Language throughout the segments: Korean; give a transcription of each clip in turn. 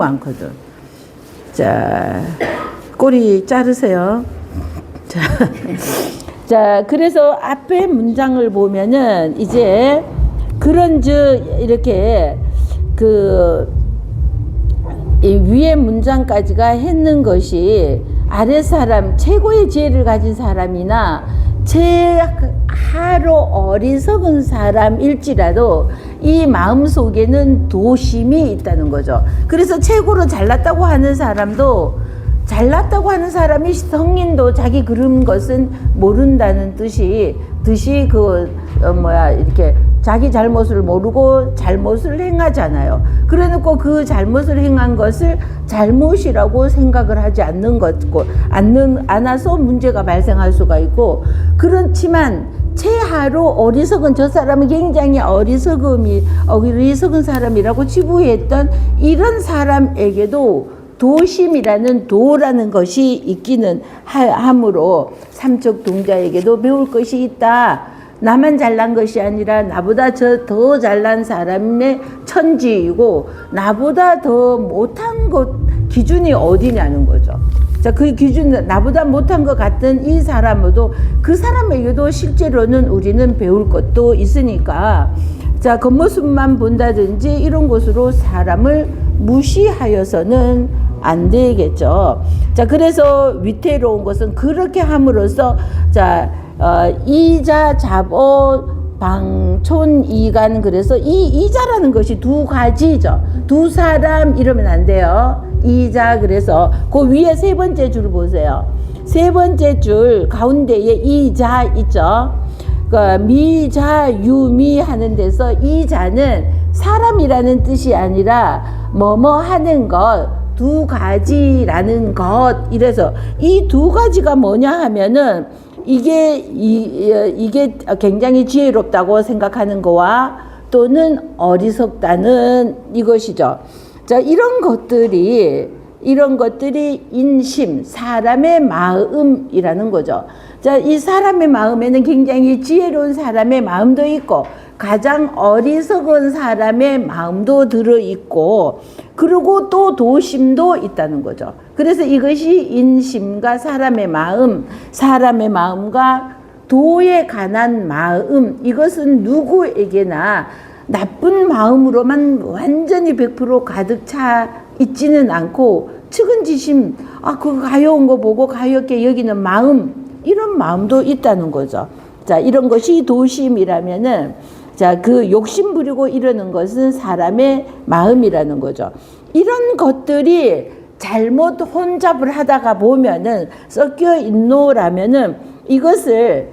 많거든. 자, 꼬리 자르세요. 자, 자, 그래서 앞에 문장을 보면은 이제 그런즉 이렇게 이 위에 문장까지가 했는 것이 아래 사람, 최고의 지혜를 가진 사람이나 하루 어리석은 사람일지라도 이 마음 속에는 도심이 있다는 거죠. 그래서 최고로 잘났다고 하는 사람도, 잘났다고 하는 사람이 성인도 자기 그런 것은 모른다는 뜻이 이렇게 자기 잘못을 모르고 잘못을 행하잖아요. 그래 놓고 그 잘못을 행한 것을 잘못이라고 생각을 하지 않아서 문제가 발생할 수가 있고, 그렇지만 최하로 어리석은, 저 사람은 굉장히 어리석은 사람이라고 치부했던 이런 사람에게도 도심이라는 도라는 것이 있기는 하므로 삼척 동자에게도 배울 것이 있다. 나만 잘난 것이 아니라 나보다 더 잘난 사람의 천지이고 나보다 더 못한 것 기준이 어디냐는 거죠. 자, 그 기준, 나보다 못한 것 같은 이 사람도, 그 사람에게도 실제로는 우리는 배울 것도 있으니까, 자, 겉모습만 본다든지 이런 것으로 사람을 무시하여서는 안 되겠죠. 자, 그래서 위태로운 것은 그렇게 함으로써, 자, 이자 잡어 방촌이간, 그래서 이 이자라는 것이 두 가지죠. 두 사람 이러면 안 돼요. 이자, 그래서 그 위에 세 번째 줄 보세요. 세 번째 줄 가운데에 이자 있죠. 미자 유미 하는 데서 이자는 사람이라는 뜻이 아니라 뭐뭐 하는 것, 두 가지라는 것. 이래서 이 두 가지가 뭐냐 하면은 이게 굉장히 지혜롭다고 생각하는 거와 또는 어리석다는 이것이죠. 자, 이런 것들이 인심, 사람의 마음이라는 거죠. 자, 이 사람의 마음에는 굉장히 지혜로운 사람의 마음도 있고 가장 어리석은 사람의 마음도 들어있고, 그리고 또 도심도 있다는 거죠. 그래서 이것이 인심과 사람의 마음과 도에 관한 마음, 이것은 누구에게나 나쁜 마음으로만 완전히 100% 가득 차 있지는 않고, 측은지심, 그거 가여운 거 보고 가엽게 여기는 마음, 이런 마음도 있다는 거죠. 자, 이런 것이 도심이라면은, 자, 그 욕심 부리고 이러는 것은 사람의 마음이라는 거죠. 이런 것들이 잘못 혼잡을 하다가 보면은 섞여 있노라면은 이것을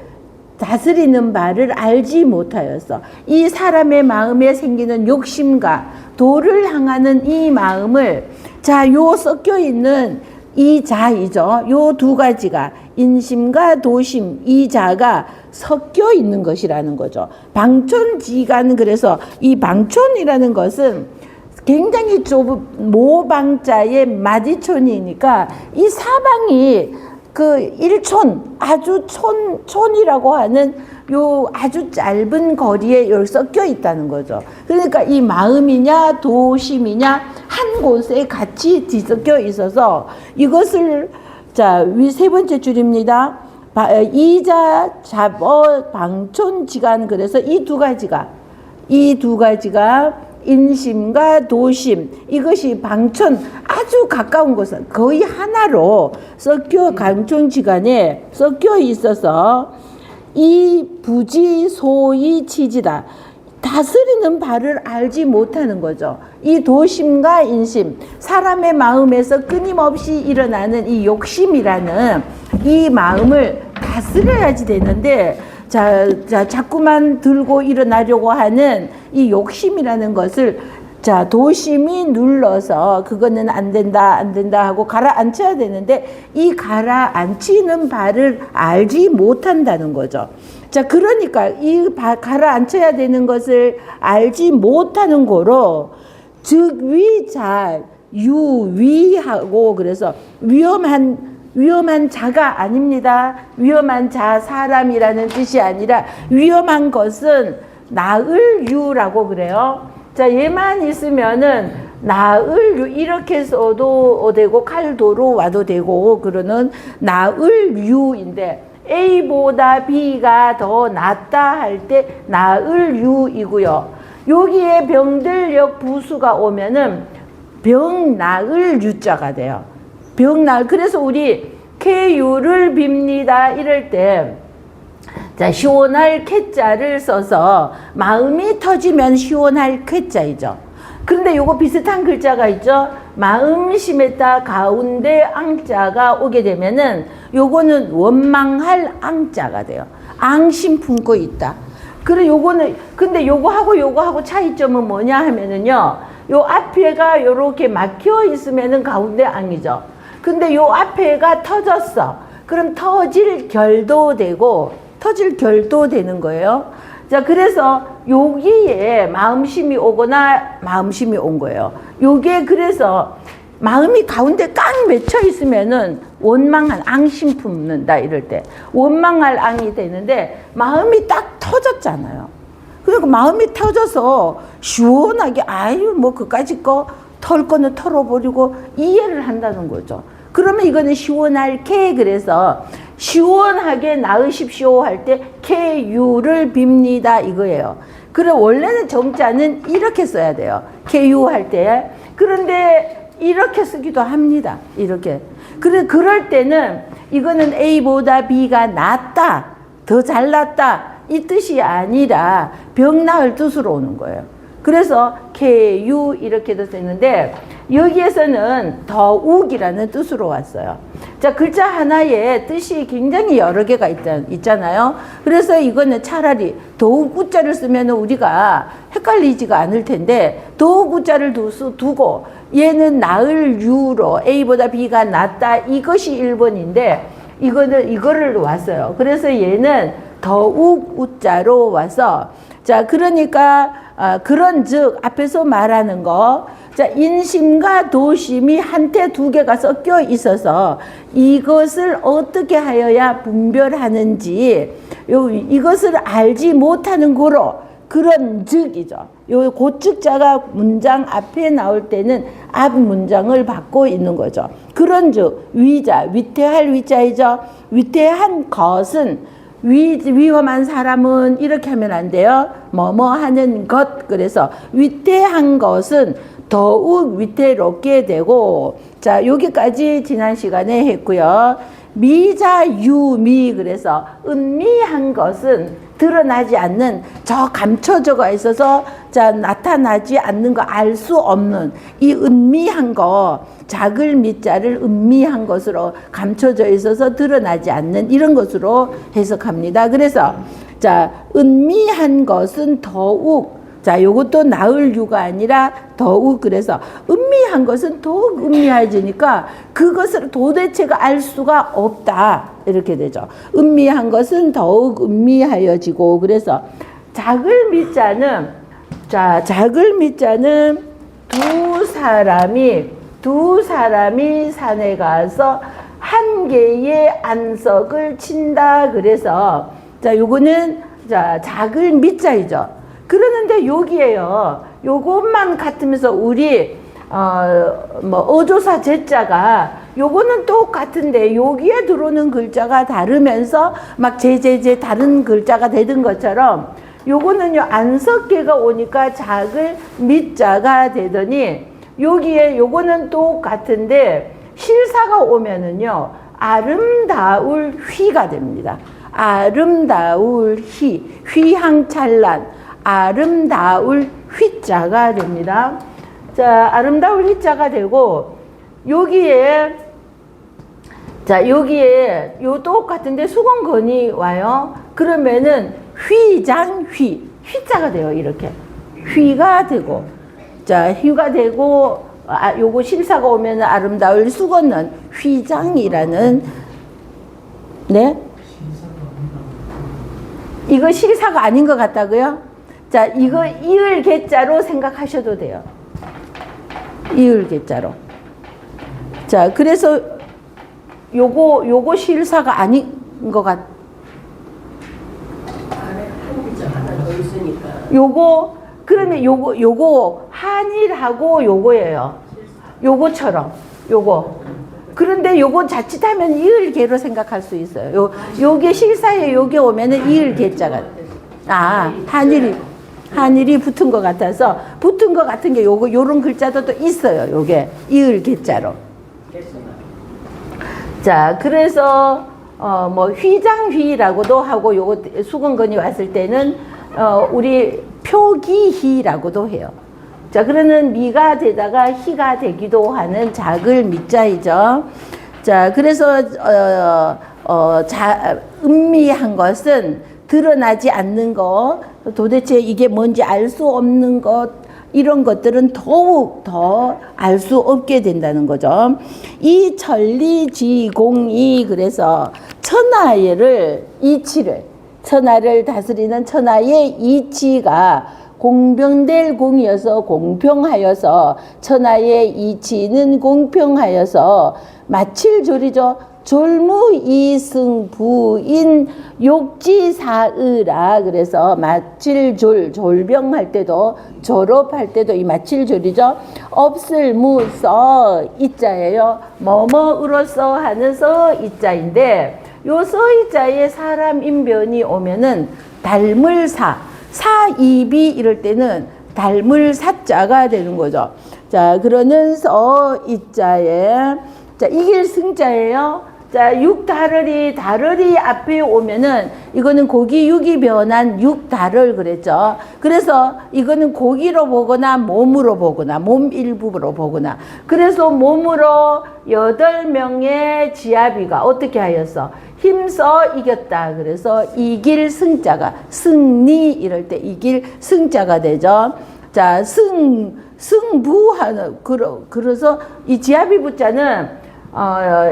다스리는 바를 알지 못하였어. 이 사람의 마음에 생기는 욕심과 도를 향하는 이 마음을, 자, 요 섞여 있는 이 자이죠. 요 두 가지가, 인심과 도심, 이 자가 섞여 있는 것이라는 거죠. 방촌지간, 그래서 이 방촌이라는 것은 굉장히 좁은 모방자의 마디촌이니까 이 사방이 그 일촌, 아주 촌이라고 하는 요 아주 짧은 거리에 섞여 있다는 거죠. 그러니까 이 마음이냐 도심이냐 한 곳에 같이 뒤섞여 있어서 이것을, 자, 위 세 번째 줄입니다. 이자 잡어 방촌지간, 그래서 이 두 가지가 인심과 도심, 이것이 방촌, 아주 가까운 곳은 거의 하나로 방촌지간에 섞여 있어서 이 부지 소위 치지다. 다스리는 바를 알지 못하는 거죠. 이 도심과 인심, 사람의 마음에서 끊임없이 일어나는 이 욕심이라는 이 마음을 다스려야지 되는데, 자, 자꾸만 들고 일어나려고 하는 이 욕심이라는 것을, 자, 도심이 눌러서 그거는 안 된다 하고 가라앉혀야 되는데, 이 가라앉히는 바를 알지 못한다는 거죠. 자, 그러니까 이 가라앉혀야 되는 것을 알지 못하는 거로, 즉 위자 유위하고, 그래서 위험한 자가 아닙니다. 위험한 자, 사람이라는 뜻이 아니라 위험한 것은 나을 유라고 그래요. 자, 얘만 있으면은 나을 이렇게 써도 되고 칼도로 와도 되고 그러는 나을 유인데 A보다 B가 더 낫다 할 때 나을 유이고요. 여기에 병들력 부수가 오면은 병나을 유자가 돼요. 병나을. 그래서 우리 K유를 빕니다 이럴 때 자, 시원할 K자를 써서 마음이 터지면 시원할 K자이죠. 그런데 요거 비슷한 글자가 있죠. 마음심에다 가운데 앙자가 오게 되면은 요거는 원망할 앙자가 돼요. 앙심 품고 있다. 그래 요거는 근데 요거하고 차이점은 뭐냐 하면은요. 요 앞에가 요렇게 막혀 있으면은 가운데 앙이죠. 근데 요 앞에가 터졌어. 그럼 터질 결도 되고 터질 결도 되는 거예요. 자, 그래서 여기에 마음심이 오거나 마음심이 온 거예요. 요게 그래서 마음이 가운데 깡 맺혀 있으면은 원망한 앙심 품는다 이럴 때 원망할 앙이 되는데 마음이 딱 터졌잖아요. 그러니까 마음이 터져서 시원하게 아유 뭐 그까짓 거 털 거는 털어버리고 이해를 한다는 거죠. 그러면 이거는 시원할게 그래서 시원하게 나으십시오 할 때 K유를 빕니다 이거예요. 그래 원래는 정자는 이렇게 써야 돼요. K유 할 때. 그런데 이렇게 쓰기도 합니다. 이렇게. 그래 그럴 때는 이거는 A보다 B가 낫다. 더 잘났다. 이 뜻이 아니라 병 나을 뜻으로 오는 거예요. 그래서 K유 이렇게도 쓰는데 여기에서는 더욱이라는 뜻으로 왔어요. 자, 글자 하나에 뜻이 굉장히 여러 개가 있잖아요. 그래서 이거는 차라리 더욱 우자를 쓰면 우리가 헷갈리지가 않을 텐데 더욱 우자를 두고 얘는 나을 유로 A보다 B가 낫다 이것이 1번인데 이거를 왔어요. 그래서 얘는 더욱 우자로 와서 자, 그러니까 그런즉 앞에서 말하는 거 자, 인심과 도심이 한테 두 개가 섞여 있어서 이것을 어떻게 하여야 분별하는지 이것을 알지 못하는 고로 그런 즉이죠. 요 고측자가 문장 앞에 나올 때는 앞 문장을 받고 있는 거죠. 그런 즉 위자 위태할 위자이죠. 위태한 것은 위험한 사람은 이렇게 하면 안 돼요. 뭐뭐 하는 것. 그래서 위태한 것은 더욱 위태롭게 되고 자 여기까지 지난 시간에 했고요. 미자유미 그래서 은미한 것은 드러나지 않는 저 감춰져가 있어서 자 나타나지 않는 거 알 수 없는 이 은미한 거 작을 미자를 은미한 것으로 감춰져 있어서 드러나지 않는 이런 것으로 해석합니다. 그래서 자 은미한 것은 더욱 자, 요것도 나을 유가 아니라 더욱 그래서 은미한 것은 더욱 은미해지니까 그것을 도대체가 알 수가 없다. 이렇게 되죠. 은미한 것은 더욱 은미하여지고 그래서 작을 미자는 자, 작을 미자는 두 사람이 산에 가서 한 개의 안석을 친다. 그래서 자, 요거는 자, 작을 미자이죠. 그러는데 여기에요. 요것만 같으면서 우리 어조사 제자가 요거는 똑같은데 여기에 들어오는 글자가 다르면서 막 제제제 다른 글자가 되는 것처럼 요거는요 안석계가 오니까 작을 미자가 되더니 여기에 요거는 똑같은데 실사가 오면은요 아름다울 휘가 됩니다. 아름다울 휘황찬란 아름다울 휘자가 됩니다. 자, 아름다울 휘자가 되고 여기에 요 똑같은데 수건건이 와요. 그러면은 휘자가 돼요. 이렇게 휘가 되고 자, 휘가 되고 요거 실사가 오면은 아름다울 수건은 휘장이라는 네? 이거 실사가 아닌 것 같다고요? 자, 이거 이을 개자로 생각하셔도 돼요. 이을 개자로. 자, 그래서 요거 실사가 아닌 것 같. 요거 그러면 요거 한일하고 요거예요. 요거처럼 요거. 그런데 요거 자칫하면 이을개로 생각할 수 있어요. 요게 실사에 요게 오면은 이을개자가 한일이 붙은 것 같아서 붙은 것 같은 게 요런 글자도 또 있어요. 요게 이을개자로. 자, 그래서 뭐 휘장휘라고도 하고 요거 수건건이 왔을 때는 우리 표기희라고도 해요. 자, 그러는 미가 되다가 희가 되기도 하는 작을 미자이죠. 자, 그래서 음미한 것은 드러나지 않는 것, 도대체 이게 뭔지 알 수 없는 것, 이런 것들은 더욱 더 알 수 없게 된다는 거죠. 이 천리지공이 그래서 천하를 다스리는 천하의 이치가 공병될 공이어서 공평하여서 천하의 이치는 공평하여서 마칠졸이죠. 졸무이승부인 욕지사의라. 그래서 마칠졸, 졸병할 때도 졸업할 때도 이 마칠졸이죠. 없을무서 이자예요. 뭐뭐으로써 하는 서 이자인데 요 서 이자에 사람 인변이 오면은 닮을사, 사입이 이럴 때는 닮을 사자가 되는 거죠. 자, 그러는 서 이자에 자, 이길 승자예요. 자, 육다르리 앞에 오면은 이거는 고기 육이 변한 육다를 그랬죠. 그래서 이거는 고기로 보거나 몸으로 보거나 몸 일부로 보거나 그래서 몸으로 8명의 지아비가 어떻게 하였어? 힘써 이겼다. 그래서 이길 승자가 승리 이럴 때 이길 승자가 되죠. 자, 승부하는 그래서 이 지아비 부자는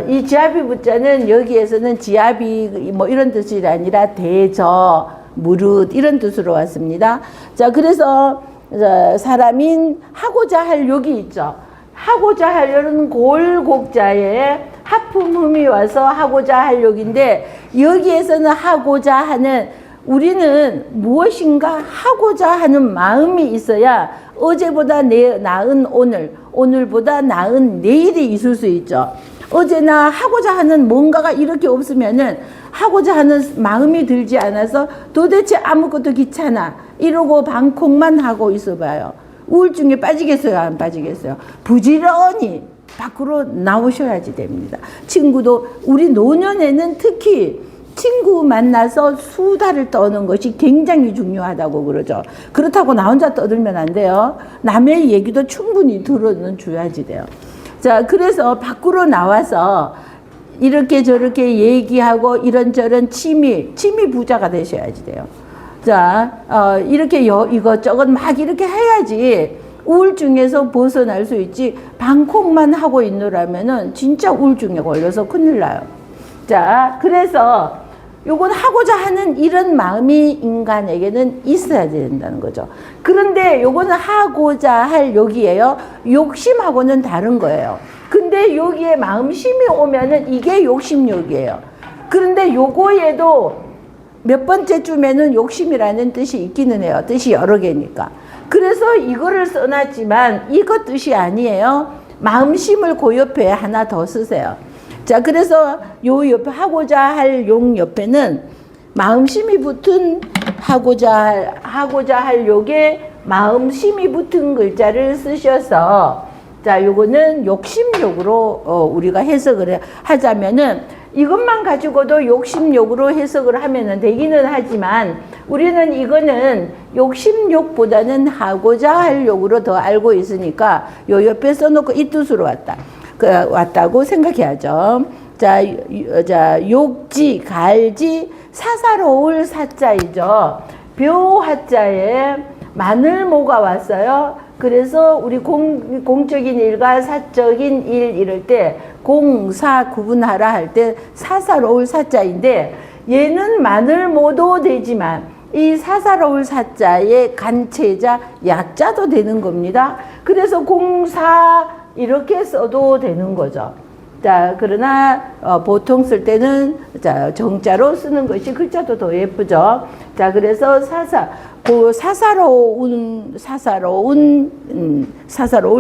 이 지아비 부자는 여기에서는 지아비 뭐 이런 뜻이 아니라 대저 무릇 이런 뜻으로 왔습니다. 자, 그래서 사람인 하고자 할 욕이 있죠. 하고자 하려는 골곡자에 하품음이 와서 하고자 할 욕인데 여기에서는 하고자 하는 우리는 무엇인가 하고자 하는 마음이 있어야 어제보다 나은 오늘보다 나은 내일이 있을 수 있죠. 어제나 하고자 하는 뭔가가 이렇게 없으면은 하고자 하는 마음이 들지 않아서 도대체 아무것도 귀찮아 이러고 방콕만 하고 있어봐요. 우울증에 빠지겠어요? 안 빠지겠어요? 부지런히 밖으로 나오셔야지 됩니다. 친구도 우리 노년에는 특히 친구 만나서 수다를 떠는 것이 굉장히 중요하다고 그러죠. 그렇다고 나 혼자 떠들면 안 돼요. 남의 얘기도 충분히 들어는 줘야지 돼요. 자, 그래서 밖으로 나와서 이렇게 저렇게 얘기하고 이런저런 취미 부자가 되셔야지 돼요. 자, 이렇게 이것저것 막 이렇게 해야지 우울증에서 벗어날 수 있지. 방콕만 하고 있노라면은 진짜 우울증에 걸려서 큰일 나요. 자, 그래서 요건 하고자 하는 이런 마음이 인간에게는 있어야 된다는 거죠. 그런데 요거는 하고자 할 욕이에요. 욕심하고는 다른 거예요. 근데 여기에 마음심이 오면은 이게 욕심욕이에요. 그런데 요거에도 몇 번째쯤에는 욕심이라는 뜻이 있기는 해요. 뜻이 여러 개니까. 그래서 이거를 써놨지만 이거 뜻이 아니에요. 마음심을 그 옆에 하나 더 쓰세요. 자, 그래서 요 옆에 하고자 할 용 옆에는 마음심이 붙은 하고자 할 욕에 마음심이 붙은 글자를 쓰셔서 자, 요거는 욕심욕으로 우리가 해석을 하자면은 이것만 가지고도 욕심욕으로 해석을 하면은 되기는 하지만 우리는 이거는 욕심욕보다는 하고자 할 욕으로 더 알고 있으니까 요 옆에 써놓고 이 뜻으로 왔다고 생각해야죠. 자, 욕지, 갈지, 사사로울 사자이죠. 묘하자에 마늘모가 왔어요. 그래서 우리 공적인 일과 사적인 일 이럴 때 공사 구분하라 할 때 사사로울 사자인데 얘는 마늘모도 되지만 이 사사로울 사자의 간체자 약자도 되는 겁니다. 그래서 공사 이렇게 써도 되는 거죠. 자, 그러나 보통 쓸 때는 자, 정자로 쓰는 것이 글자도 더 예쁘죠. 자, 그래서 사사로울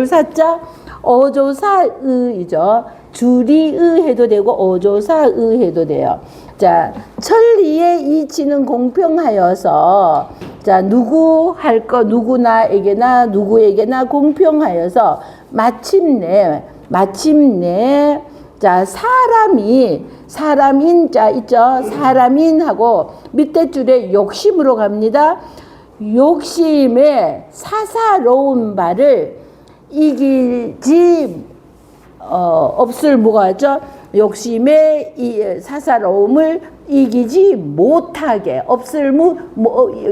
사자 어조사의이죠. 줄이의 해도 되고 어조사의 해도 돼요. 자, 천리의 이치는 공평하여서 자, 누구에게나 공평하여서 마침내 자, 사람인 자 있죠. 사람인하고 밑에 줄에 욕심으로 갑니다. 욕심에 사사로운 바를 이기지 없을 무가죠. 욕심에 이 사사로움을 이기지 못하게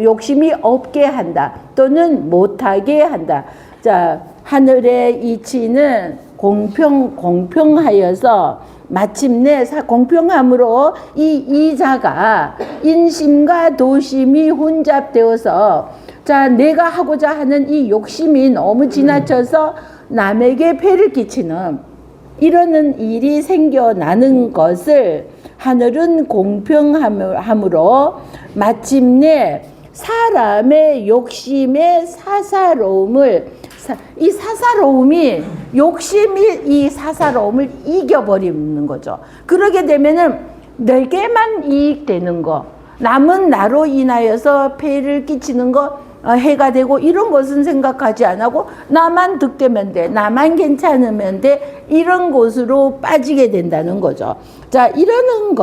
욕심이 없게 한다 또는 못하게 한다. 자, 하늘의 이치는 공평하여서 마침내 공평함으로 이 이자가 인심과 도심이 혼잡되어서 자, 내가 하고자 하는 이 욕심이 너무 지나쳐서 남에게 폐를 끼치는 이러는 일이 생겨나는 것을 하늘은 공평함으로 마침내 사람의 욕심의 사사로움을 이 사사로움이 욕심이 이 사사로움을 이겨버리는 거죠. 그러게 되면은 내게만 이익되는 거, 남은 나로 인하여서 폐를 끼치는 거, 해가 되고 이런 것은 생각하지 안 하고 나만 득되면 돼, 나만 괜찮으면 돼, 이런 곳으로 빠지게 된다는 거죠. 자, 이러는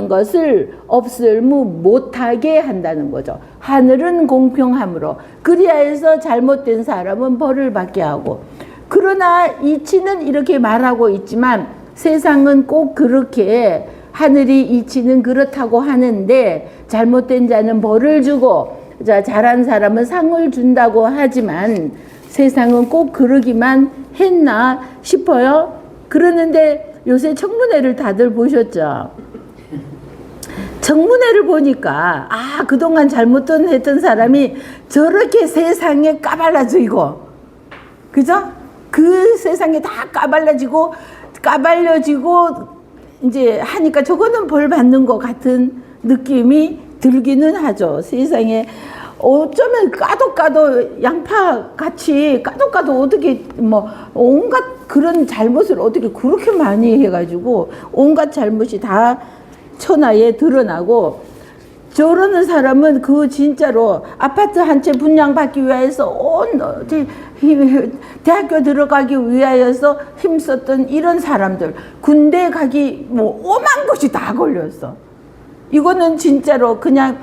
것을 없을무 못하게 한다는 거죠. 하늘은 공평함으로. 그리하여서 잘못된 사람은 벌을 받게 하고. 그러나 이치는 이렇게 말하고 있지만 세상은 꼭 그렇게 하늘이 이치는 그렇다고 하는데 잘못된 자는 벌을 주고 자, 잘한 사람은 상을 준다고 하지만 세상은 꼭 그러기만 했나 싶어요. 그러는데 요새 청문회를 다들 보셨죠? 청문회를 보니까 그동안 잘못했던 사람이 저렇게 세상에 까발려지고 그죠? 그 세상에 다 까발려지고 이제 하니까 저거는 벌 받는 것 같은 느낌이 들기는 하죠. 세상에 어쩌면 까도 양파같이 까도 어떻게 온갖 그런 잘못을 어떻게 그렇게 많이 해가지고 온갖 잘못이 다 천하에 드러나고 저러는 사람은 그 진짜로 아파트 한 채 분양받기 위해서 대학교 들어가기 위하여서 힘썼던 이런 사람들 군대 가기 오만 것이 다 걸렸어. 이거는 진짜로 그냥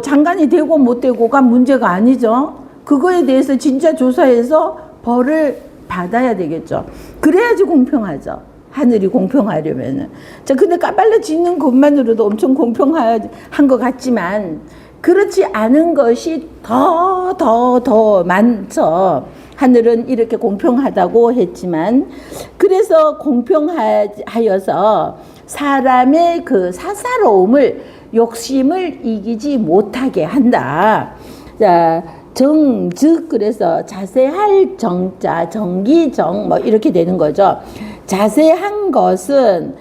장관이 되고 못 되고가 문제가 아니죠. 그거에 대해서 진짜 조사해서 벌을 받아야 되겠죠. 그래야지 공평하죠. 하늘이 공평하려면은. 자, 근데 까발려지는 것만으로도 엄청 공평한 것 같지만 그렇지 않은 것이 더 많죠. 하늘은 이렇게 공평하다고 했지만 그래서 공평하여서 사람의 그 사사로움을 욕심을 이기지 못하게 한다. 자, 정즉 그래서 자세할 정자 정기정 이렇게 되는 거죠. 자세한 것은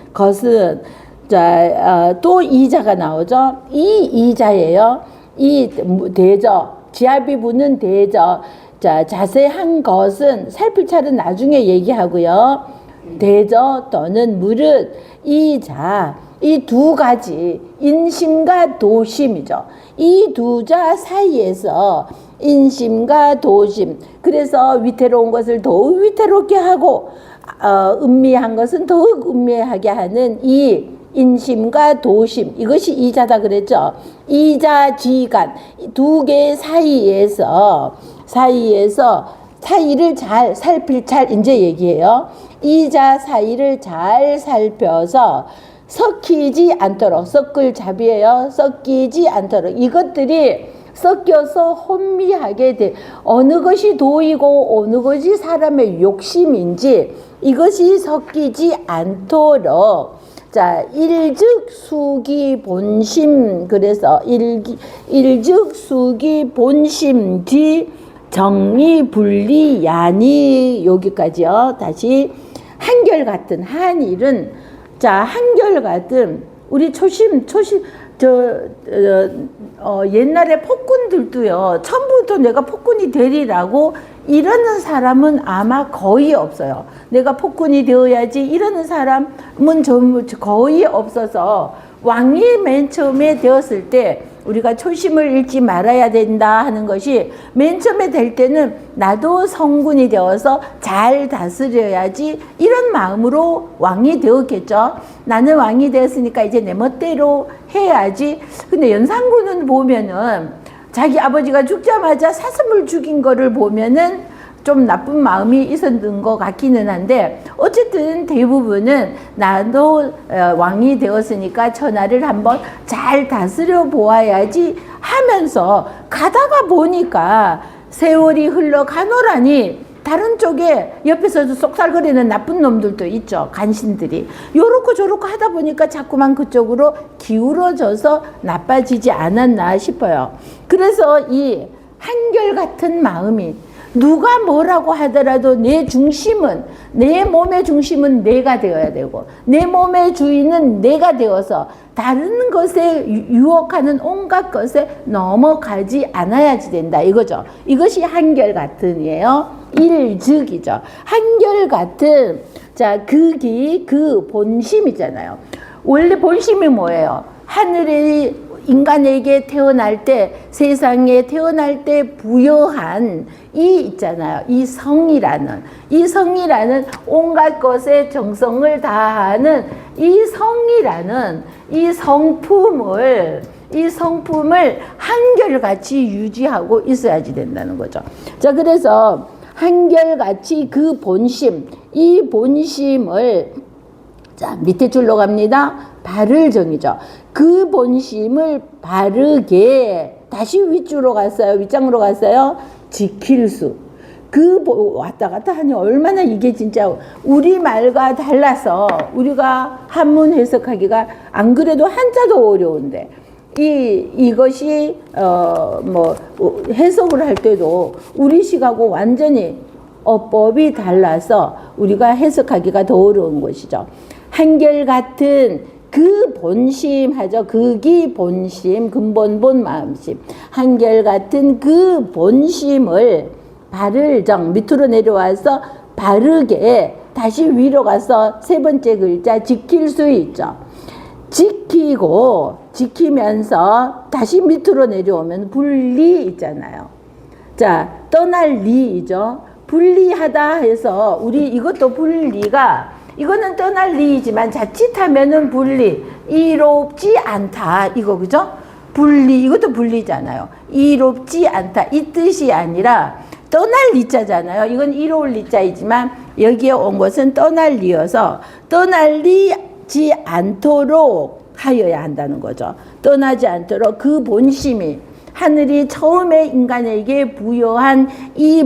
또 이자가 나오죠. 이 이자예요. 이 대저 지압이 붙는 대저. 자, 자세한 것은 살필 차는 나중에 얘기하고요. 대저 또는 무릇 이자 이 두 가지 인심과 도심이죠. 이 두 자 사이에서 인심과 도심. 그래서 위태로운 것을 더욱 위태롭게 하고 음미한 것은 더욱 음미하게 하는 이 인심과 도심. 이것이 이자다 그랬죠. 이자 지간 두 개 사이에서 사이를 잘 살필 이제 얘기해요. 이자 사이를 잘 살펴서 섞이지 않도록 섞을 잡이에요. 섞이지 않도록 이것들이 섞여서 혼미하게 돼. 어느 것이 도이고 어느 것이 사람의 욕심인지 이것이 섞이지 않도록 자, 일즉 수기 본심. 그래서 일즉 수기 본심 뒤 정리 분리 야니 여기까지요. 다시 한 한결같은 한일은 자 한결같은 우리 옛날에 폭군들도요 처음부터 내가 폭군이 되리라고 이러는 사람은 아마 거의 없어요. 내가 폭군이 되어야지 이러는 사람은 전부 거의 없어서 왕이 맨 처음에 되었을 때 우리가 초심을 잃지 말아야 된다 하는 것이 맨 처음에 될 때는 나도 성군이 되어서 잘 다스려야지 이런 마음으로 왕이 되었겠죠. 나는 왕이 되었으니까 이제 내 멋대로 해야지. 근데 연산군은 보면은 자기 아버지가 죽자마자 사슴을 죽인 거를 보면은 좀 나쁜 마음이 있었던 것 같기는 한데 어쨌든 대부분은 나도 왕이 되었으니까 천하를 한번 잘 다스려 보아야지 하면서 가다가 보니까 세월이 흘러가노라니 다른 쪽에 옆에서도 쏙살거리는 나쁜 놈들도 있죠. 간신들이. 요렇고 저렇고 하다 보니까 자꾸만 그쪽으로 기울어져서 나빠지지 않았나 싶어요. 그래서 이 한결같은 마음이 누가 뭐라고 하더라도 내 중심은, 내 몸의 중심은 내가 되어야 되고 내 몸의 주인은 내가 되어서 다른 것에 유혹하는 온갖 것에 넘어가지 않아야지 된다 이거죠. 이것이 한결같은이에요. 일즉이죠. 한결같은 자 극이 그 본심이잖아요. 원래 본심이 뭐예요? 하늘의 인간에게 태어날 때 세상에 태어날 때 부여한 이 있잖아요. 이 성이라는 온갖 것에 정성을 다하는 이 성이라는 이 성품을 한결같이 유지하고 있어야지 된다는 거죠. 자 그래서 한결같이 그 본심 이 본심을 자 밑에 줄로 갑니다. 바를 정이죠. 그 본심을 바르게 다시 윗줄로 갔어요. 윗장으로 갔어요. 지킬 수. 왔다 갔다 하니 얼마나 이게 진짜 우리말과 달라서 우리가 한문 해석하기가 안 그래도 한자도 어려운데 이것이 해석을 할 때도 우리식하고 완전히 어법이 달라서 우리가 해석하기가 더 어려운 것이죠. 한결같은 그 본심 하죠. 극이 본심, 근본본 마음심. 한결같은 그 본심을 바를 정 밑으로 내려와서 바르게 다시 위로 가서 세 번째 글자 지킬 수 있죠. 지키고 지키면서 다시 밑으로 내려오면 분리 있잖아요. 자 떠날 리이죠. 분리하다 해서 우리 이것도 분리가 이거는 떠날 리이지만 자칫하면은 분리 이롭지 않다 이거 그죠? 분리 이것도 분리잖아요. 이롭지 않다 이 뜻이 아니라 떠날 리자잖아요. 이건 이로울 리자이지만 여기에 온 것은 떠날 리여서 떠날리지 않도록 하여야 한다는 거죠. 떠나지 않도록 그 본심이 하늘이 처음에 인간에게 부여한 이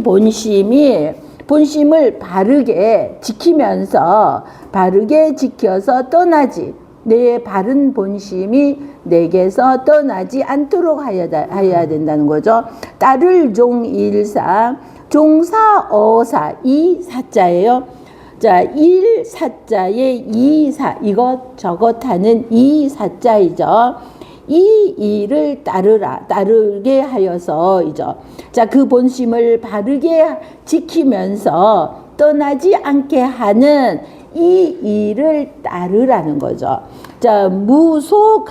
본심을 바르게 지키면서 바르게 지켜서 떠나지 내 바른 본심이 내게서 떠나지 않도록 하여야 된다는 거죠. 따를 종일사 종사어사 이 사자예요. 자, 일 사자의 이사 이것 저것 하는 이 사자이죠. 이 일을 따르게 하여서이죠. 자, 그 본심을 바르게 지키면서 떠나지 않게 하는 이 일을 따르라는 거죠. 자, 무소